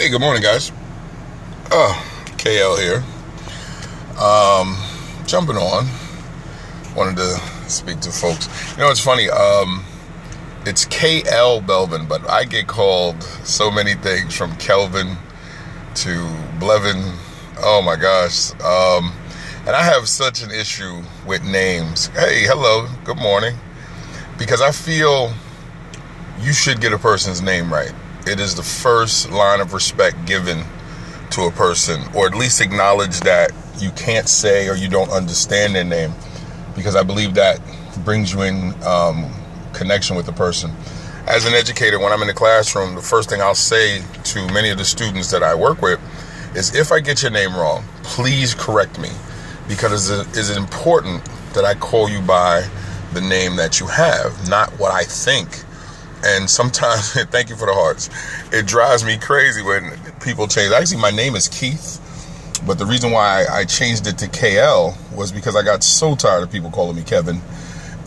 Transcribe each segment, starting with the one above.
Hey, good morning, guys. KL here. Jumping on. Wanted to speak to folks. You know, it's funny. It's KL Belvin, but I get called so many things from Kelvin to Blevin. Oh my gosh. And I have such an issue with names. Hey, hello, good morning. Because I feel you should get a person's name right. It is the first line of respect given to a person, or at least acknowledge that you can't say or you don't understand their name, because I believe that brings you in connection with the person. As an educator, when I'm in the classroom, the first thing I'll say to many of the students that I work with is, if I get your name wrong, please correct me, because it's important that I call you by the name that you have, not what I think. And sometimes, thank you for the hearts, it drives me crazy when people change. Actually, my name is Keith, but the reason why I changed it to KL was because I got so tired of people calling me Kevin.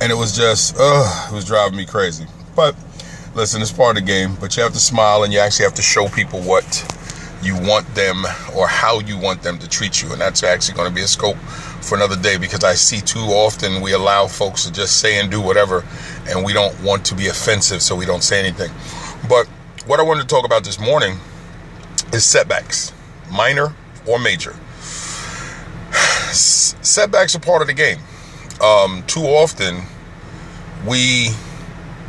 And it was just, it was driving me crazy. But listen, it's part of the game, but you have to smile and you actually have to show people what you want them or how you want them to treat you. And that's actually going to be a scope for another day, because I see too often we allow folks to just say and do whatever, and we don't want to be offensive, so we don't say anything. But what I wanted to talk about this morning is setbacks, minor or major. Setbacks are part of the game. Too often we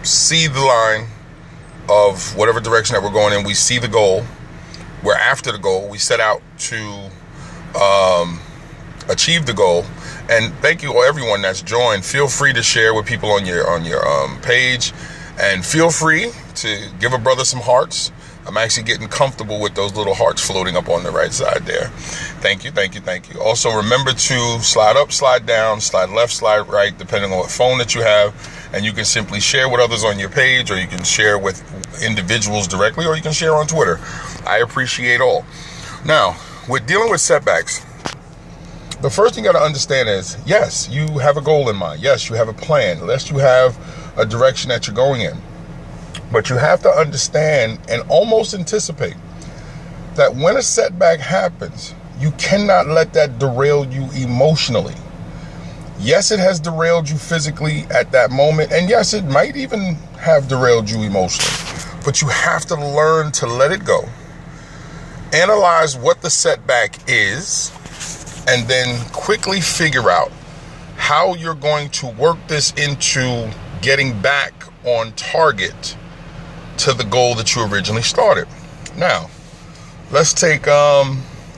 see the line of whatever direction that we're going in. We see the goal. We're after the goal. We set out to achieve the goal. And thank you, everyone that's joined. Feel free to share with people on your page, and feel free to give a brother some hearts. I'm actually getting comfortable with those little hearts floating up on the right side there. Thank you, thank you, thank you. Also, remember to slide up, slide down, slide left, slide right, depending on what phone that you have. And you can simply share with others on your page, or you can share with individuals directly, or you can share on Twitter. I appreciate all. Now, with dealing with setbacks, the first thing you got to understand is, yes, you have a goal in mind. Yes, you have a plan. Yes, you have a direction that you're going in. But you have to understand and almost anticipate that when a setback happens, you cannot let that derail you emotionally. Yes, it has derailed you physically at that moment. And yes, it might even have derailed you emotionally. But you have to learn to let it go. Analyze what the setback is, and then quickly figure out how you're going to work this into getting back on target to the goal that you originally started. Now, let's take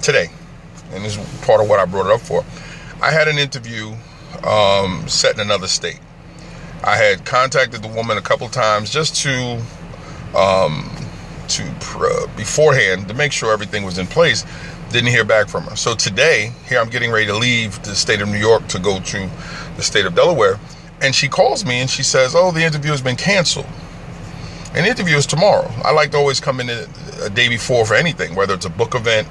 today, and this is part of what I brought it up for. I had an interview set in another state. I had contacted the woman a couple times just to beforehand to make sure everything was in place. Didn't hear back from her. So today, here I'm getting ready to leave the state of New York to go to the state of Delaware. And she calls me and she says, oh, the interview has been canceled. And the interview is tomorrow. I like to always come in a day before for anything, whether it's a book event,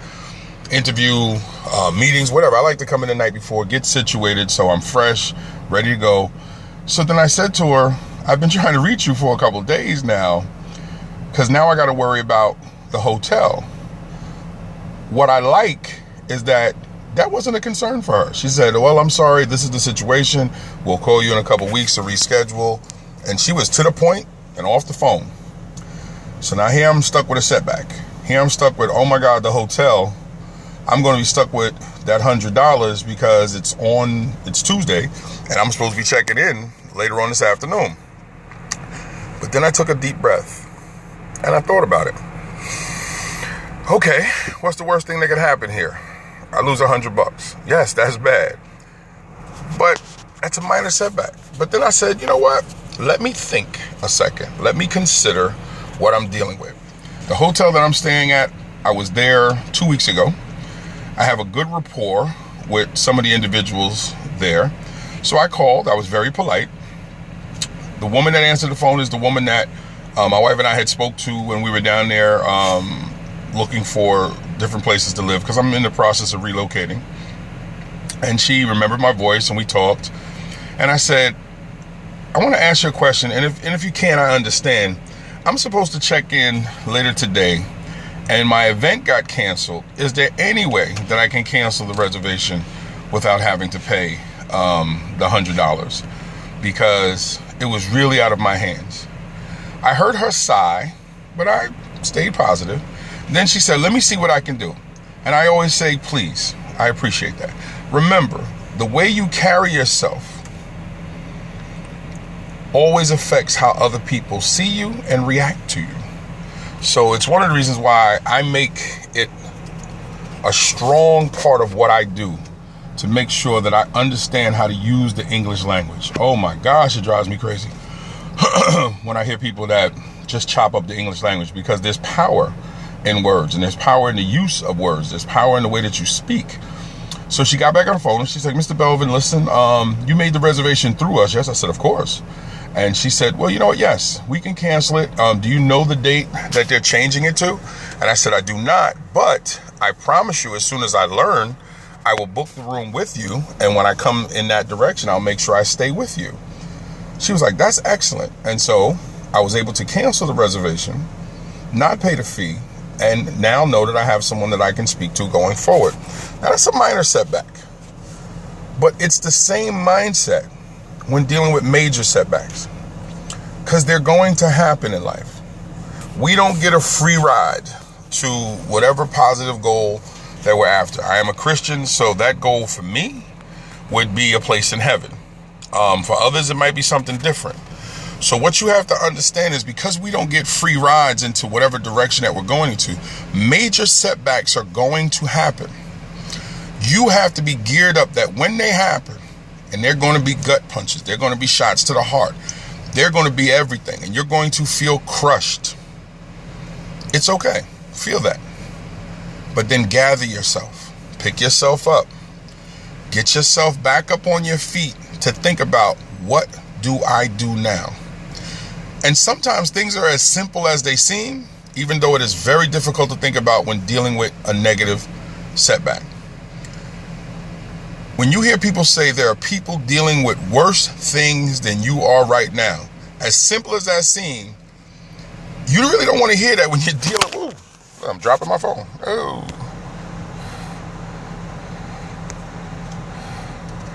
interview, meetings, whatever. I like to come in the night before, get situated so I'm fresh, ready to go. So then I said to her, I've been trying to reach you for a couple of days now, because now I got to worry about the hotel. What I like is that wasn't a concern for her. She said, well, I'm sorry, this is the situation. We'll call you in a couple weeks to reschedule. And she was to the point and off the phone. So now here I'm stuck with a setback. Here I'm stuck with, oh my God, the hotel. I'm going to be stuck with that $100 because it's Tuesday and I'm supposed to be checking in later on this afternoon. But then I took a deep breath and I thought about it. Okay, what's the worst thing that could happen here? I lose $100. Yes, that's bad. But that's a minor setback. But then I said, you know what? Let me think a second. Let me consider what I'm dealing with. The hotel that I'm staying at, I was there 2 weeks ago. I have a good rapport with some of the individuals there. So I called. I was very polite. The woman that answered the phone is the woman that my wife and I had spoke to when we were down there looking for different places to live, because I'm in the process of relocating. And she remembered my voice and we talked. And I said, I want to ask you a question. And if you can, I understand. I'm supposed to check in later today and my event got canceled, is there any way that I can cancel the reservation without having to pay the $100? Because it was really out of my hands. I heard her sigh, but I stayed positive. Then she said, let me see what I can do. And I always say, please. I appreciate that. Remember, the way you carry yourself always affects how other people see you and react to you. So it's one of the reasons why I make it a strong part of what I do to make sure that I understand how to use the English language. Oh my gosh, it drives me crazy when I hear people that just chop up the English language, because there's power in words, and there's power in the use of words. There's power in the way that you speak. So she got back on the phone and she's like, Mr. Belvin, listen, you made the reservation through us. Yes, I said, of course. And she said, well, you know what? Yes, we can cancel it. Do you know the date that they're changing it to? And I said, I do not, but I promise you, as soon as I learn, I will book the room with you. And when I come in that direction, I'll make sure I stay with you. She was like, that's excellent. And so I was able to cancel the reservation, not pay the fee, and now know that I have someone that I can speak to going forward. Now, that's a minor setback, but it's the same mindset when dealing with major setbacks, because they're going to happen in life. We don't get a free ride to whatever positive goal that we're after. I am a Christian, so that goal for me would be a place in heaven. For others, it might be something different. So what you have to understand is, because we don't get free rides into whatever direction that we're going into, major setbacks are going to happen. You have to be geared up that when they happen, and they're going to be gut punches, they're going to be shots to the heart, they're going to be everything, and you're going to feel crushed. It's okay. Feel that. But then gather yourself. Pick yourself up. Get yourself back up on your feet to think about, what do I do now? And sometimes things are as simple as they seem, even though it is very difficult to think about when dealing with a negative setback. When you hear people say there are people dealing with worse things than you are right now, as simple as that seems, you really don't want to hear that when you're dealing. Ooh, I'm dropping my phone. Oh.